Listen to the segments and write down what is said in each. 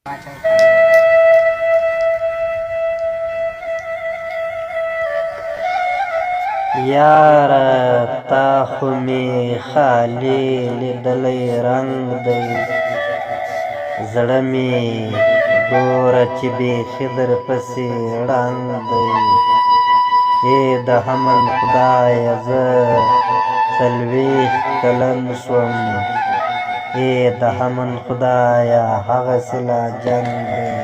یاره تا خو مې خالي لیدلی رنګ دی، زړه مې ګوره چې بیخي درپسې ړنګ دی. ای د حمل خدایه زه 40 کلن شوم، ای د حمل خدایه هغسې لا جنګ دی.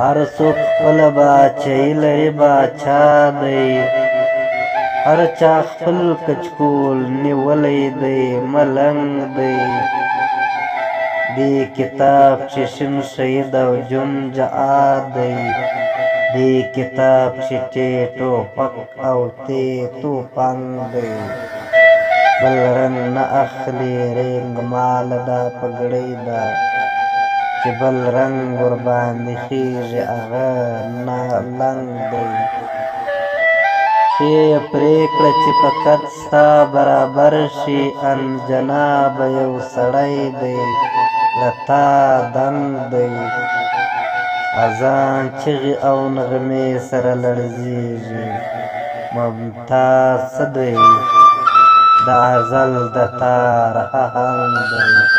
هر څوک خپله باچایي لري باچا دی، هر چا خپل کچکول نیولی دی ملنګ دی. دې کتاب چې شین شهید او جون جهاد دی، دې کتاب چې ټې ټوپک او تی توپنګ دی. بل رنګ نه اخلي رنګ مال دا پګړۍ ده، چې بل رنګ ورباندې خیژي هغه نه لنګ دی. ښې یې پرېکړه چې په قد ستا برابر شي، ان جنابه یو سړی دی له تا دنګ دی. اذان چغې او نغمې سره لړزېږي، ممتاز څه دی د ازل د تار آهنګ دی.